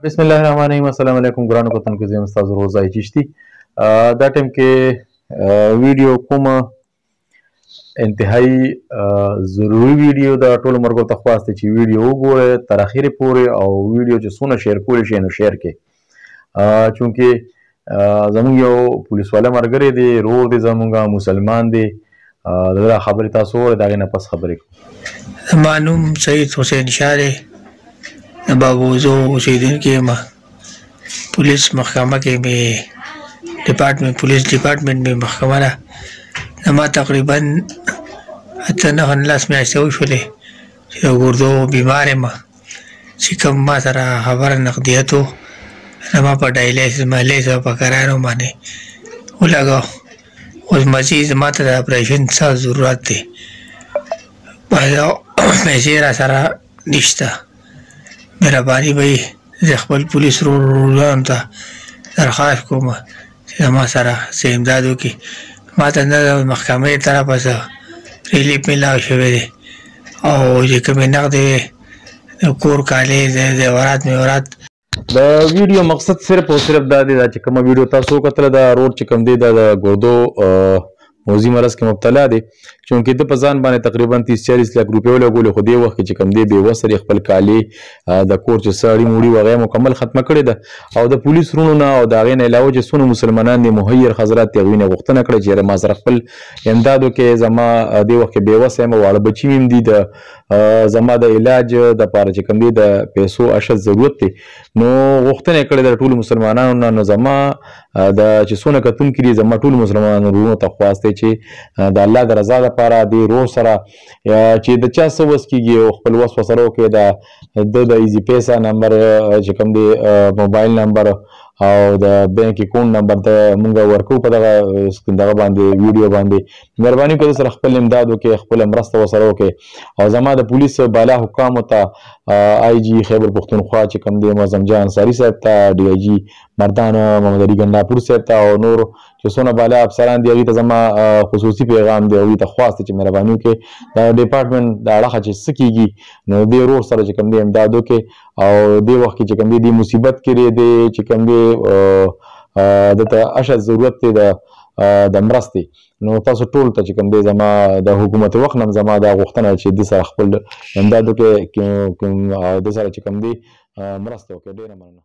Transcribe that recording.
بسم الله الرحمن الرحیم. السلام علیکم ګرانو کتونکو، زه یم ستاسو روزای چشتي. دا ټایم کې ویډیو کومه انتهایی ضروري ویډیو د ټولو مرګو ته خواسته چې ویډیو وګورئ تر اخره پورې، او ویډیو چې څونه شیر کولی شئ نو شیر کړئ، چونکې زموږ یو پولیس والا ملګری دی، رور دی زموږ، مسلمان دی. د هغه خبرې تاسو واورئ، د هغې نه پس خبرې کوو. زما نوم سید حسین شاه دی، د بابوزو اوسېدونکی یم. پولیس محکمه کې مې پولیس ډپارټمنټ مې محکمه ده. زما تقریبا 8-9 میاشتې وشولې چې د ګردو بیمار یم. چې کوم ما سره خبره نقدیت و، زما په ډایلیسس په قرارو باندې ولګاو. اوس مزید زما ته د اپریشن څه ضرورت دی، پیسې را سره نشته. مهرباني به زه خپل پولیس وروڼو ته درخواست کوم چې زما سره څه امداد وکړي. ما ته نه د محکمې طرفه څه ریلیف میلاو شوی دی، او چې کومې نغدې د کور کالي زیورات میورات. د ویډیو مقصد صرف او صرف دا دی چې کومه ویډیو تاسو وکتله، دا روډ چې کوم دی دا د ګردو موذي مرض کې مبتلا دی، چونکې د په ځان باندې تقریبا 30-40 لک روپۍ ولګولې، خو دې وخت کې چې کوم دی بې وسه خپل کالي د کور چې څه اړي موړي وغیره مکمل ختمه کړې ده. او د پولیس وروڼو نه او د هغې نه علاوه چې څونه مسلمانان دي مهیر حضرات دي، هغوی نه غوښتنه کړې چې یاره ما سره خپل امداد وکړې. زما دې وخت کې بې وسه یم، واړه بچي مې هم دي، د زما د علاج دپاره چې کوم دی د پیسو اشد ضرورت دی. نو غوښتنه یې کړې ده ټولو مسلمانانو نه. نو زما د چې څونه کتونکي دي، زما ټولو مسلمانانو وروڼو ته خواست دی چې د الله د رضا دپاره دې رور سره چې د چا څه وس کېږي او خپل وس ورسره وکړي. د ایزي پیسه نمبر چې کوم دی، موبایل نمبر او د بینک اکاونټ نمبر ته مونږ ورکوو په دغه باندې ویډیو باندې. مهرباني وکړئ سره خپل امداد وکړئ، خپله مرسته ورسره وکړئ. او زما د پولیس بالا حکامو ته آی جي خیبر پښتونخوا چې کوم دی معظم جان انصاري صاحب ته، ډي آی جي مردان محمد علي ګنډاپور صاحب ته، او نور چې څونه بالا افسران دي هغوی ته زما خصوصي پیغام دی. هغوی ته خواست دی چې مهرباني وکړئ د ډپارټمنټ د اړخه چې څه کېږي نو دې رور سره چې کوم دی امداد وکړئ. او دې وخت کې چې کوم دی دې مصیبت کې دی چې کوم دی دته اشد ضرورت دی د مرستې. نو تاسو ټول ته چې کوم دی زما د حکومت وخت نه زما دا غوښتنه چې دې سره خپل امداد وکړئ، د سره چې کوم دی مرسته وکړئ. ډېره مننه.